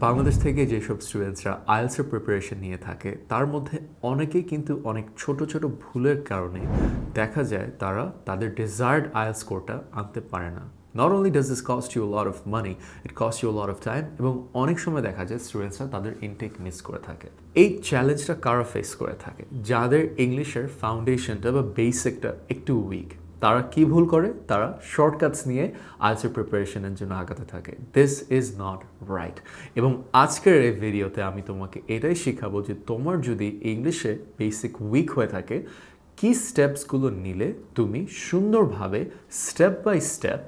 বাংলাদেশ থেকে যেসব স্টুডেন্টসরা আইএলটিএস এর প্রিপারেশন নিয়ে থাকে তার মধ্যে অনেকেই কিন্তু অনেক ছোট ছোট ভুলের কারণে দেখা যায় তারা তাদের ডিজায়ার্ড আইএলটিএস স্কোরটা আনতে পারে না। Not only does this cost you a lot of money, it costs you a lot of time এবং অনেক সময় দেখা যায় স্টুডেন্টসরা তাদের ইনটেক মিস করে থাকে। এই চ্যালেঞ্জটা কারা ফেস করে থাকে? যাদের ইংলিশের ফাউন্ডেশনটা বা বেসিকটা একটু উইক। তারা কি ভুল করে? তারা শর্টকাটস নিয়ে আইএলটিএস এর প্রিপারেশনের জন্য আগাতে থাকে। This is not right. এবং আজকের এই ভিডিওতে আমি তোমাকে এটাই শেখাবো যে তোমার যদি ইংলিশে বেসিক উইক হয়ে থাকে কি স্টেপসগুলো নিলে তুমি সুন্দরভাবে স্টেপ বাই স্টেপ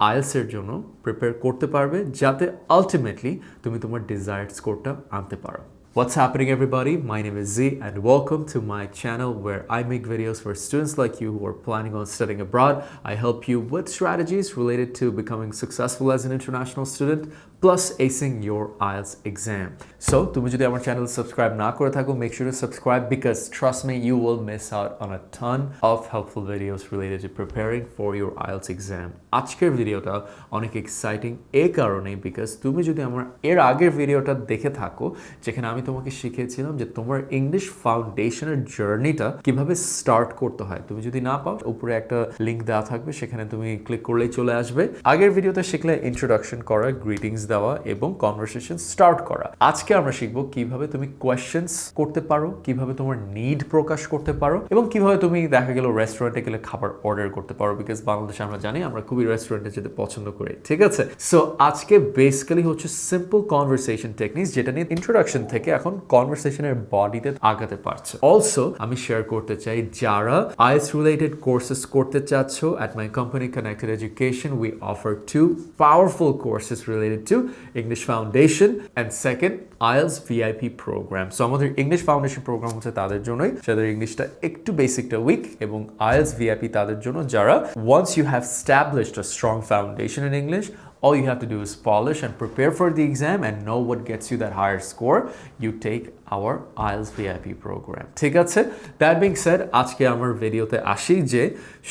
আইএলটিএস এর জন্য প্রিপেয়ার করতে পারবে যাতে আলটিমেটলি তুমি তোমার ডিজায়ার্ড স্কোরটা আনতে পারো। What's happening, everybody? My name is Z and welcome to my channel where I make videos for students like you who are planning on studying abroad. I help you with strategies related to becoming successful as an international student plus acing your IELTS exam. So, তুমি যদি আমার channel subscribe না করে থাকো, make sure to subscribe because trust me, you will miss out on a ton of helpful videos related to preparing for your IELTS exam. আজকের ভিডিওটা অনেক exciting এই কারণে বিকজ তুমি যদি আমার এর আগের ভিডিওটা দেখে থাকো যেখানে আমি তোমাকে শিখিয়েছিলাম যে তোমার ইংলিশ ফাউন্ডেশনের জার্নিটা কিভাবে স্টার্ট করতে হয়, তুমি যদি না পাও উপরে একটা লিংক দেওয়া থাকবে, সেখানে তুমি ক্লিক করলেই চলে আসবে। আগের ভিডিওতে শিখলে ইন্ট্রোডাকশন করা, গ্রিটিংস দেওয়া এবং কনভারসেশন স্টার্ট করা। আজকে আমরা শিখবো কিভাবে তুমি কোয়েশ্চেন্স করতে পারো, কিভাবে তোমার নিড প্রকাশ করতে পারো এবং কিভাবে তুমি দেখা গেল রেস্টুরেন্টে গেলে খাবার অর্ডার করতে পারো বিকজ বাংলাদেশে আমরা জানি আমরা খুবই রেস্টুরেন্টে যেতে পছন্দ করি, ঠিক আছে? সো আজকে বেসিক্যালি হচ্ছে সিম্পল কনভারসেশন টেকনিক্স যেটা নিয়ে ইন্ট্রোডাকশন থেকে এখন কনভারসেশনের বডিতে আগাতে পারছে। অলসো আমি শেয়ার করতে চাই যারা আইএলটিএস রিলেটেড কোর্সেস করতে চাচ্ছ at my company Connected Education we offer 2 powerful courses related to English Foundation and second IELTS VIP program. So আমাদের ইংলিশ ফাউন্ডেশন প্রোগ্রাম হচ্ছে তাদের জন্যই যাদের ইংলিশটা একটু বেসিকটা উইক এবং IELTS VIP তাদের জন্য যারা once you have established a strong foundation in English, all you have to do is polish and prepare for the exam and know what gets you that higher score. You take our IELTS VIP program. ঠিক আছে? That being said, আজকে আমার ভিডিওতে আসি যে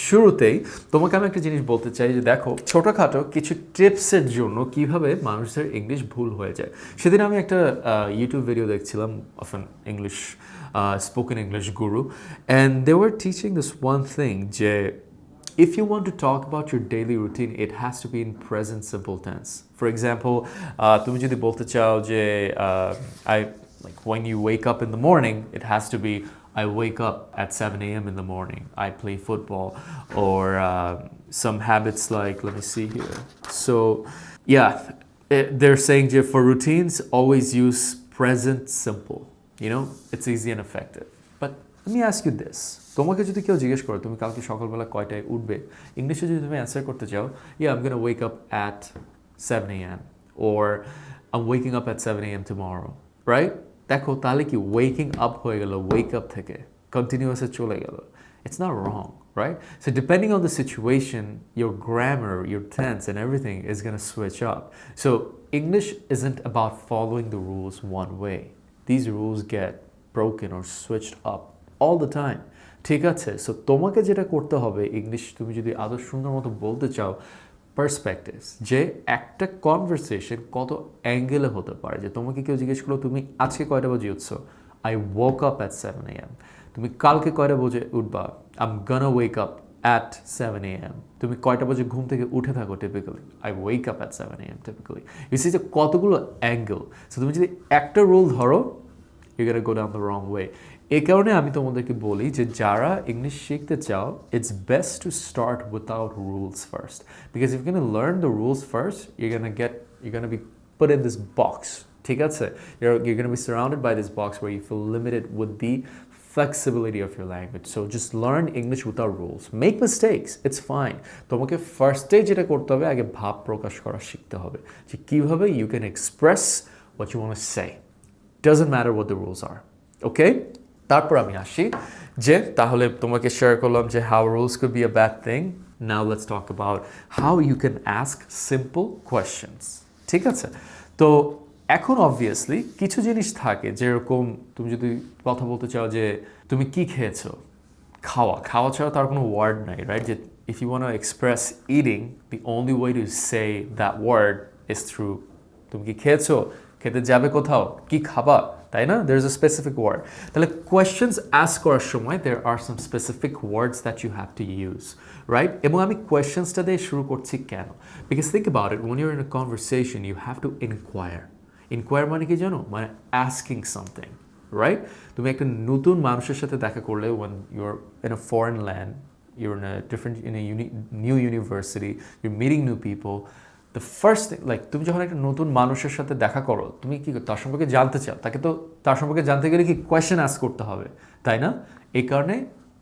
শুরুতেই তোমাকে আমি একটা জিনিস বলতে চাই যে দেখো ছোটখাটো কিছু টিপসের জন্য কিভাবে মানুষের ইংলিশ ভুল হয়ে যায়। সেদিন আমি একটা ইউটিউব ভিডিও দেখছিলাম of an English spoken English guru and they were teaching this one thing যে if you want to talk about your daily routine, it has to be in present simple tense. For example, তুমি যদি বলতে চাও যে like when you wake up in the morning, it has to be I wake up at 7 a.m. in the morning. I play football or some habits like, let me see here. So, yeah, they're saying for routines, always use present simple. You know, it's easy and effective. But let me ask you this. তোমাকে যদি কেউ জিজ্ঞেস করে তুমি কালকে সকালবেলা কয়টায় উঠবে, ইংলিশে যদি তুমি অ্যান্সার করতে চাও I'm going to wake up at 7 a.m. or I'm waking up at 7 a.m. tomorrow, right? দেখো তাহলে কি ওয়েকিং আপ হয়ে গেল ওয়েক আপ থেকে কন্টিনিউয়াসে চলে গেল। It's not wrong, right? So depending on the situation, your grammar, your tense and everything is going to switch up. So English isn't about following the rules one way. These rules get broken or switched up all the time. ঠিক আছে? So তোমাকে যেটা করতে হবে English তুমি যদি আদৌ সুন্দর মতো বলতে চাও পার্সপেক্টিভস যে একটা কনভারসেশন কত অ্যাঙ্গেলে হতে পারে। যে তোমাকে কেউ জিজ্ঞেস করলো তুমি আজকে কয়টা বাজে উঠছো, I woke up at 7 a.m. তুমি কালকে কয়টা বাজে উঠবা, I'm gonna wake up at 7 a.m. তুমি কয়টা বাজে ঘুম থেকে উঠে থাকো typically, I wake up at 7 a.m. typically. You see যে কতগুলো অ্যাঙ্গেল। সো তুমি যদি একটা রুল ধরো you're gonna go down the wrong way. এই কারণে আমি তোমাদেরকে বলি যে যারা ইংলিশ শিখতে চাও it's best to start without rules first because if you're going to learn the rules first you're going to be put in this box. ঠিক আছে? You're going to be surrounded by this box where you feel limited with the flexibility of your language. So just learn English without rules. Make mistakes. It's fine. তোমাকে ফার্স্টে যেটা করতে হবে আগে ভাব প্রকাশ করা শিখতে হবে যে কিভাবে you can express what you want to say. Doesn't matter what the rules are. Okay? তারপর আমি আসি যে তাহলে তোমাকে শেয়ার করলাম যে how rules could be a bad thing. Now let's talk about how you can ask simple questions. ঠিক আছে? তো এখন obviously কিছু জিনিস থাকে যেরকম তুমি যদি কথা বলতে চাও যে তুমি কি খেয়েছো, খাওয়া ছাড়া তার কোনো ওয়ার্ড নাই, রাইট? যে if you want to express eating, the only way to say that word is through তুমি কি খেয়েছো, খেতে যাবে কোথাও, কি খাবা, তাই না? There is a specific word. তাহলে questions ask করার সময় there are some specific words that you have to use, right? এবং আমি questionsটা দিয়ে শুরু করছি কেন? Because think about it, when you're in a conversation, you have to inquire. Inquire মানে কি জানো? মানে asking something, right? তুমি একটা নতুন মানুষের সাথে দেখা করলে when you're in a foreign land, you're in a new university, you're meeting new people. The first thing, like তুমি যখন একটা নতুন মানুষের সাথে দেখা করো, তুমি কি তার সম্পর্কে জানতে চাও, তাকে তো তার সম্পর্কে জানতে গেলে কি কোয়েশ্চেন আস্ক করতে হবে, তাই না? এই কারণে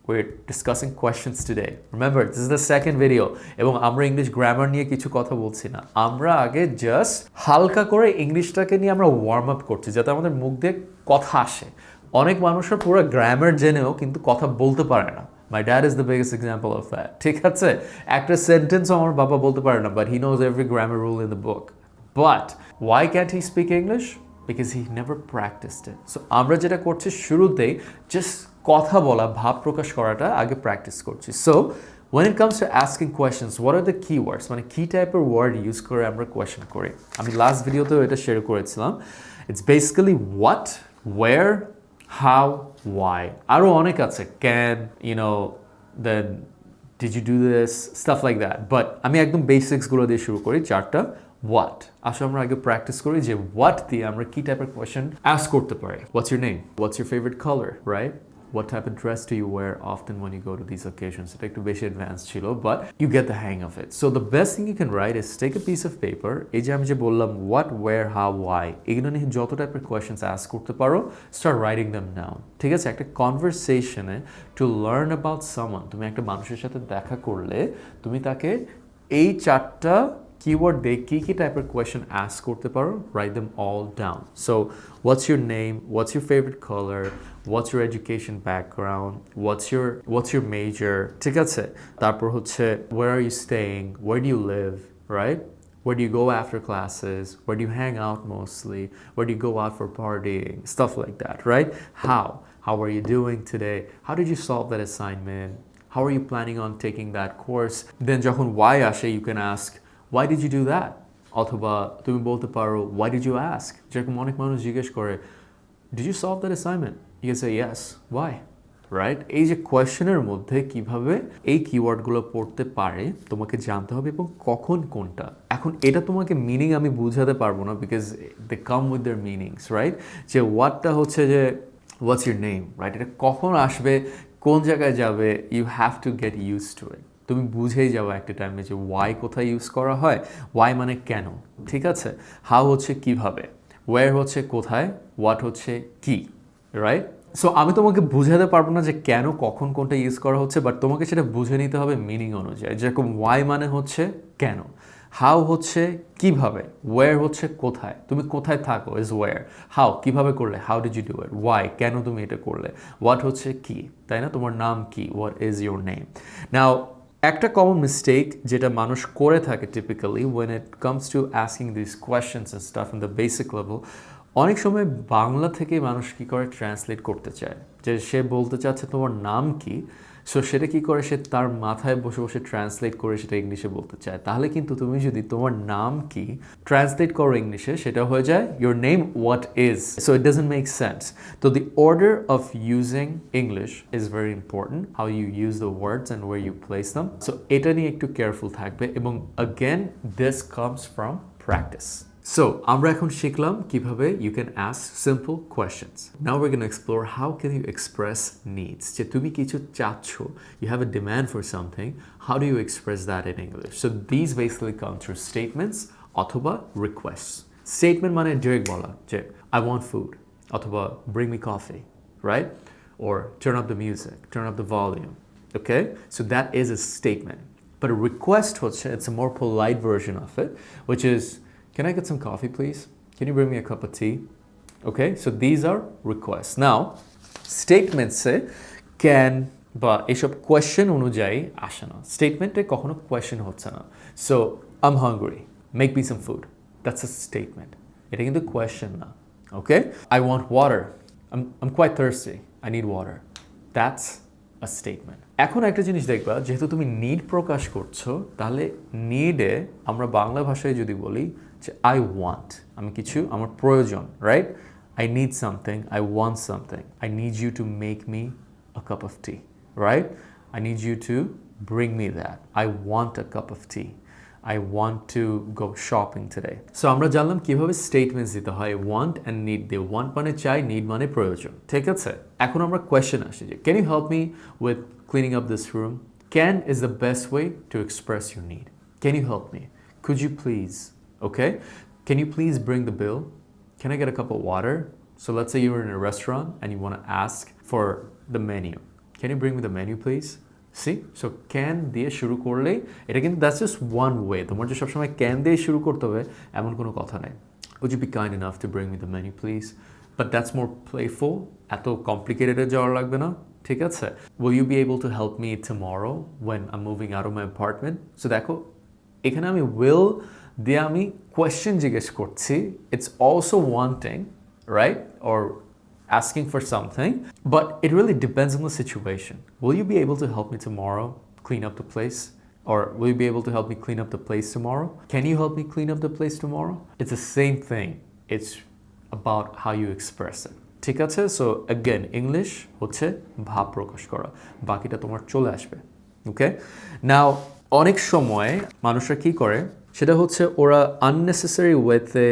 we're discussing questions today. Remember, this is the second video. এবং আমরা ইংলিশ গ্রামার নিয়ে কিছু কথা বলছি না, আমরা আগে জাস্ট হালকা করে ইংলিশটাকে নিয়ে আমরা ওয়ার্ম আপ করছি যাতে আমাদের মুখ দিয়ে কথা আসে। অনেক মানুষের পুরো গ্রামার জেনেও কিন্তু কথা বলতে পারে না। My dad is the biggest example of that. ঠিক আছে, একটা সেন্টেন্স আমার বাবা বলতে পারে না, but he knows every grammar rule in the book. But why can't he speak English? Because he never practiced it. So আমরা যেটা করছি শুরুতেই জাস্ট কথা বলা, ভাব প্রকাশ করাটা আগে প্র্যাকটিস করছি। So when it comes to asking questions, what are the keywords? মানে কি টাইপের ওয়ার্ড ইউজ করে আমরা কোয়েশ্চেন করি? আমি লাস্ট ভিডিওতেও এটা শেয়ার করেছিলাম। It's basically what, where, how, why. আরও অনেক আছে, can, then did you do this, stuff like that. But আমি একদম বেসিক্সগুলো দিয়ে শুরু করি, চারটা what. আসলে আমরা আগে প্র্যাকটিস করি যে what দিয়ে আমরা কি টাইপের কোয়েশ্চেন আস্ক করতে পারি। What's your name? What's your favorite color, right? What type of dress do you wear often when you go to these occasions? এটা একটু বেশি অ্যাডভান্স ছিল, but you get the hang of it. So the best thing you can write is take a piece of paper. এই যে আমি যে বললাম what, where, how, why, এগুলো নিয়ে যত টাইপের কোয়েশ্চেন্স আস্ক করতে পারো, start writing them down. ঠিক আছে, একটা কনভারসেশনে to learn about someone, তুমি একটা মানুষের সাথে দেখা করলে তুমি তাকে এই চারটা keyword দিয়ে কি টাইপের কোয়েশ্চেন আস্ক করতে পারো, write them all down. So what's your name? What's your favorite color? What's your education background? What's your major? ঠিক আছে, তারপর হচ্ছে where are you staying? Where do you live? Right? Where do you go after classes? Where do you hang out mostly? Where do you go out for partying? Stuff like that, right? How are you doing today? How did you solve that assignment? How are you planning on taking that course? Then যখন why আসে, you can ask why did you do that? অথবা তুমি বলতে পারো why did you ask? যেরকম অনেক মানুষ জিজ্ঞেস করে did you solve that assignment? You can say yes. Why? Right? এই যে কোয়েশ্চেনের মধ্যে কিভাবে এই কিওয়ার্ডগুলো পড়তে পারে তোমাকে জানতে হবে এবং কখন কোনটা। এখন এটা তোমাকে মিনিং আমি বুঝাতে পারবো না because they come with their meanings, right? যে হোয়াটটা হচ্ছে যে what's your name, right? এটা কখন আসবে, কোন জায়গায় যাবে, you have to get used to it. তুমি বুঝেই যাবো একটা টাইমে যে ওয়াই কোথায় ইউজ করা হয়, ওয়াই মানে কেন, ঠিক আছে? হাউ হচ্ছে কিভাবে, ওয়্যার হচ্ছে কোথায়, হোয়াট হচ্ছে কি, রাইট? সো আমি তোমাকে বুঝাতে পারবো না যে কেন কখন কোনটা ইউজ করা হচ্ছে, বাট তোমাকে সেটা বুঝে নিতে হবে মিনিং অনুযায়ী। যেরকম ওয়াই মানে হচ্ছে কেন, হাউ হচ্ছে কিভাবে, ওয়্যার হচ্ছে কোথায়, তুমি কোথায় থাকো ইজ ওয়্যার, হাউ কিভাবে করলে, how did you do it, why কেন তুমি এটা করলে, হোয়াট হচ্ছে কি, তাই না? তোমার নাম কি, হোয়াট ইজ ইউর নেম। নাও একটা কমন মিস্টেক যেটা মানুষ করে থাকে typically when it comes to asking these questions and stuff in the basic level, অনেক সময় বাংলা থেকে মানুষ কি করে ট্রান্সলেট করতে চায়, যে সে বলতে চাচ্ছে তোমার নাম কি, সো সেটা কি করে সে তার মাথায় বসে বসে ট্রান্সলেট করে সেটা ইংলিশে বলতে চায়। তাহলে কিন্তু তুমি যদি তোমার নাম কি ট্রান্সলেট করো ইংলিশে, সেটা হয়ে যায় your name what is, so it doesn't make sense. So the order of using English is very important, how you use the words and where you place them. So এটা নিয়ে একটু কেয়ারফুল থাকবে, এবং again this comes from practice. So আমরা এখন শিখলাম কিভাবে you can ask simple questions. Now we're going to explore how can you express needs. যে তুমি কিছু চাচ্ছ, you have a demand for something, how do you express that in English? So these basically come through statements অথবা requests. Statement মানে direct বলা, যে I want food অথবা bring me coffee, right? Or turn up the music, turn up the volume. Okay? So that is a statement. But a request হচ্ছে, it's a more polite version of it, which is can I get some coffee, please? Can you bring me a cup of tea? Okay, so these are requests. Now, statements say can বা এসব question অনুযায়ী আসে না, স্টেটমেন্টে কখনো question হচ্ছে না। So I'm hungry, make me some food. That's a statement. এটা কিন্তু কোয়েশ্চেন না। Okay, I want water. I'm quite thirsty. I need water. That's a statement. এখন একটা জিনিস দেখবা, যেহেতু তুমি নিড প্রকাশ করছো, তাহলে নিডে আমরা বাংলা ভাষায় যদি বলি যে I want আমি কিছু আমার প্রয়োজন, right? I need something, I want something. I need you to make me a cup of tea, right? I need you to bring me that. I want a cup of tea. I want to go shopping today. So আমরা জানলাম কিভাবে statements দিতে হয় want and need দিয়ে। want মানে চাই, need মানে প্রয়োজন, ঠিক আছে? এখন আমরা কোয়েশ্চেন আসি যে can you help me with cleaning up this room? Can is the best way to express your need. Can you help me? Could you please? Okay? Can you please bring the bill? Can I get a cup of water? So let's say you're in a restaurant and you want to ask for the menu. Can you bring me the menu, please? See? So can দিয়ে শুরু করলেই এটা কিন্তু that's just one way. তোমার যে সবসময় can দিয়ে শুরু করতে হবে এমন কোনো কথা নাই। Would you be kind enough to bring me the menu, please? But that's more playful. এত complicated যাওয়ার লাগবে না। ঠিক আছে? Will you be able to help me tomorrow when I'm moving out of my apartment? So দেখো এখানে আমি will দিয়ে আমি question জিজ্ঞেস করছি। It's also wanting, right? Or asking for something, but it really depends on the situation. Will you be able to help me tomorrow clean up the place? Or will you be able to help me clean up the place tomorrow? Can you help me clean up the place tomorrow? It's the same thing. It's about how you express it. ঠিক আছে? So again, English হচ্ছে ভাব প্রকাশ করা। বাকিটা তোমার চলে আসবে। Okay? Now, অনেক সময় মানুষরা কি করে সেটা হচ্ছে ওরা unnecessary ওয়েতে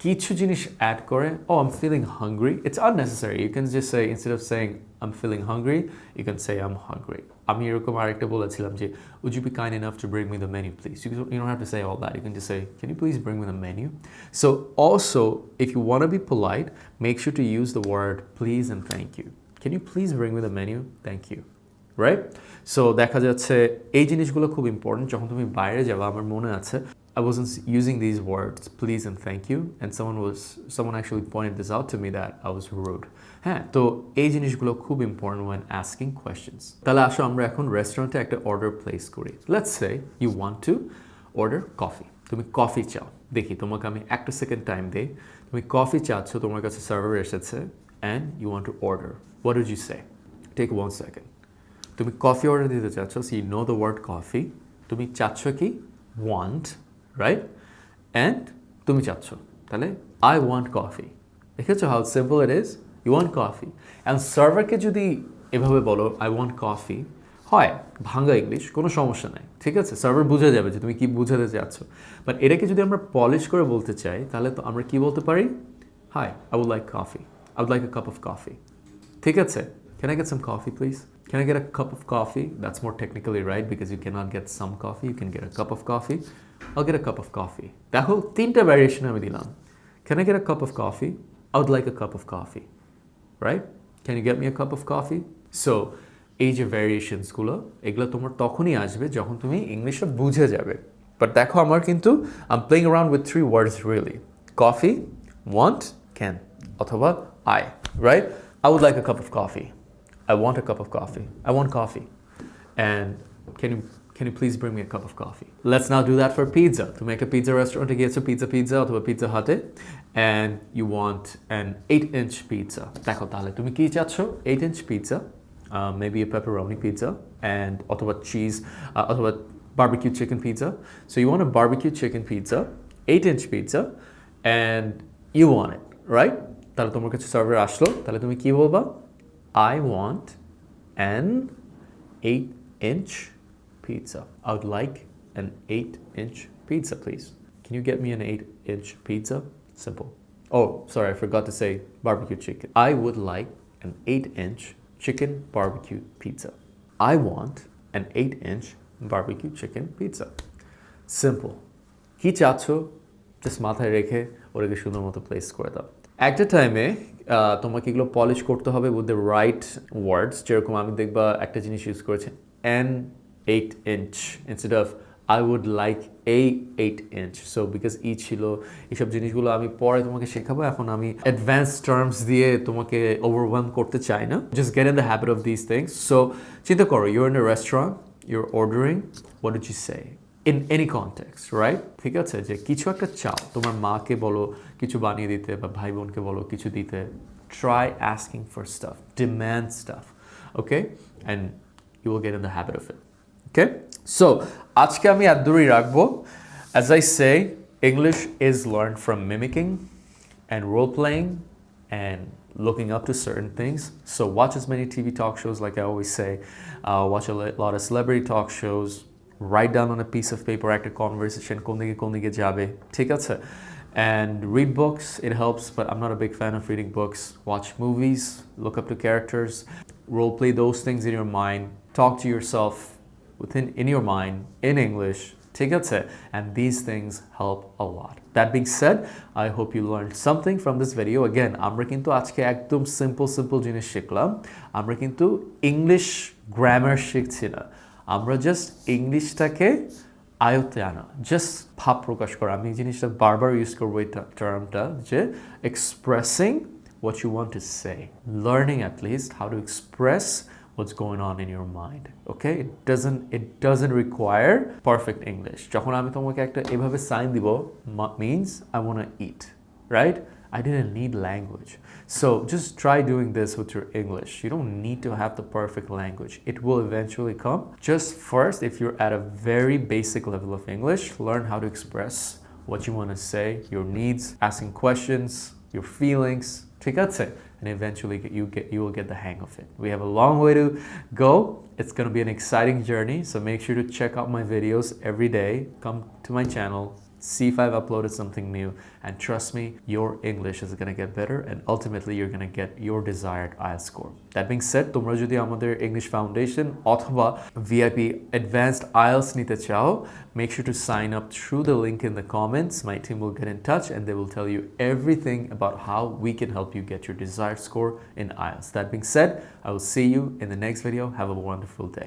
কিছু জিনিস অ্যাড করে oh I'm feeling hungry. It's unnecessary. You can just say instead of saying I'm feeling hungry, you can say I'm hungry. আমি এরকম আরেকটা বলেছিলাম যে would you be kind enough to bring me the menu please? You don't have to say all that. You can just say can you please bring me the menu? So also if you want to be polite, make sure to use the word please and thank you. Can you please bring me the menu? Thank you. Right? So দেখা যাচ্ছে এই জিনিসগুলো খুব important যখন তুমি বাইরে যাবে আমার মনে আছে I wasn't using these words, please and thank you, and someone actually pointed this out to me that I was rude. হ্যাঁ তো এই জিনিসগুলো খুব important when asking questions. তাহলে আসো আমরা এখন রেস্টুরেন্টে একটা অর্ডার প্লেস করি. Let's say you want to order coffee. তুমি কফি চাও। দেখি তোমাকে আমি একটা সেকেন্ড টাইম দেই। তুমি কফি চাচ্ছ, তোমার কাছে সার্ভার এসেছে and you want to order. What would you say? Take 1 second. তুমি কফি অর্ডার দিতে চাচ্ছ, so you know the word coffee. তুমি চাচ্ছ কি? Want. Right? And তুমি চাচ্ছ তাহলে I want coffee. দেখেছো how simple it is? You want coffee. And সার্ভারকে যদি এভাবে বলো I want coffee হয় ভাঙা ইংলিশ, কোনো সমস্যা নাই, ঠিক আছে? সার্ভার বুঝে যাবে যে তুমি কি বুঝাতে চাচ্ছ। বাট এটাকে যদি আমরা পলিশ করে বলতে চাই তাহলে তো আমরা কি বলতে পারি? Hi, I would like coffee. I would like a cup of coffee. ঠিক আছে? Can I get some coffee, please? Can I get a cup of coffee? That's more technically right because you cannot get some coffee. You can get a cup of coffee. I'll get a cup of coffee. দেখো তিনটা variation আমি দিলাম। Can I get a cup of coffee? I would like a cup of coffee. Right? Can you get me a cup of coffee? So এই যে ভ্যারিয়েশনসগুলো এগুলো তোমার তখনই আসবে যখন তুমি ইংলিশটা বুঝে যাবে। বাট দেখো আমার কিন্তু I'm playing around with 3 words really. Coffee, want, can. অথবা I. Right? I would like a cup of coffee. I want a cup of coffee. I want coffee. And can you please bring me a cup of coffee? Let's now do that for pizza. To make a pizza restaurant, গিয়েছো pizza অথবা Pizza Hut and you want an 8-inch pizza. দেখো তাহলে তুমি কি চাচ্ছ? 8-inch pizza, maybe a pepperoni pizza and অথবা cheese অথবা barbecue chicken pizza. So you want a barbecue chicken pizza, 8-inch pizza and you want it, right? তাহলে তোমার কাছে সার্ভার আসলো, তাহলে তুমি কি বলবা? I want an 8-inch pizza. I would like an 8-inch pizza, please. Can you get me an 8-inch pizza? Simple. Oh, sorry, I forgot to say barbecue chicken. I would like an 8-inch chicken barbecue pizza. I want an 8-inch barbecue chicken pizza. Simple. কি চাচ্ছ? Just মাথায় রেখে ওটাকে সুন্দর মতো place করে দাও। একটা টাইমে তোমাকে এগুলো পলিশ করতে হবে উইথ দ্য রাইট ওয়ার্ডস। যেরকম আমি দেখবা একটা জিনিস ইউজ করেছে an 8-inch instead of I would like a 8-inch. So because each ছিল এইসব জিনিসগুলো আমি পরে তোমাকে শেখাবো, এখন আমি অ্যাডভান্স টার্মস দিয়ে তোমাকে ওভারওয়েলম করতে চাই না। Just get in the habit of these things. So চিন্তা করো, you're in a restaurant, you're ordering, what did you say? In any context, right? ঠিক আছে, যে কিছু একটা চাও, তোমার মাকে বলো কিছু বানিয়ে দিতে বা ভাই বোনকে বলো কিছু দিতে, try asking for stuff, demand stuff, okay? And you will get in the habit of it, okay? So আজকে আমি এত দূরই রাখবো। As I say, English is learned from mimicking and role playing and looking up to certain things. So watch as many TV talk shows, like I always say. Watch a lot of celebrity talk shows. Write down on a piece of paper একটা conversation কোন দিকে যাবে, ঠিক আছে? And read books, it helps, but I'm not a big fan of reading books. Watch movies, look up to characters, role play those things in your mind, talk to yourself in your mind in English, ঠিক আছে? And these things help a lot. That being said, I hope you learned something from this video. Again, আমরা কিন্তু আজকে একদম simple জিনিস শিখলাম। আমরা কিন্তু ইংলিশ গ্রামার শিখছি না, আমরা জাস্ট ইংলিশটাকে আয়ত্তে আনা, জাস্ট ভাব প্রকাশ করা। আমি এই জিনিসটা বারবার ইউজ করবো এই টার্মটা, যে expressing what you want to say, learning at least how to express what's going on in your mind. Okay, it doesn't require perfect English. যখন আমি তোমাকে একটা এভাবে সাইন দিব, means I want to eat, right? I didn't need language. So just try doing this with your English. You don't need to have the perfect language. It will eventually come. Just first, if you're at a very basic level of English, learn how to express what you want to say, your needs, asking questions, your feelings, ঠিক আছে? And eventually you will get the hang of it. We have a long way to go. It's going to be an exciting journey, so make sure to check out my videos every day. Come to my channel, see if I've uploaded something new, and trust me, your English is going to get better, and ultimately you're going to get your desired IELTS score. That being said, তোমরা যদি আমাদের English Foundation অথবা VIP Advanced IELTS নিতে চাও, make sure to sign up through the link in the comments. My team will get in touch and they will tell you everything about how we can help you get your desired score in IELTS. That being said, I will see you in the next video. Have a wonderful day.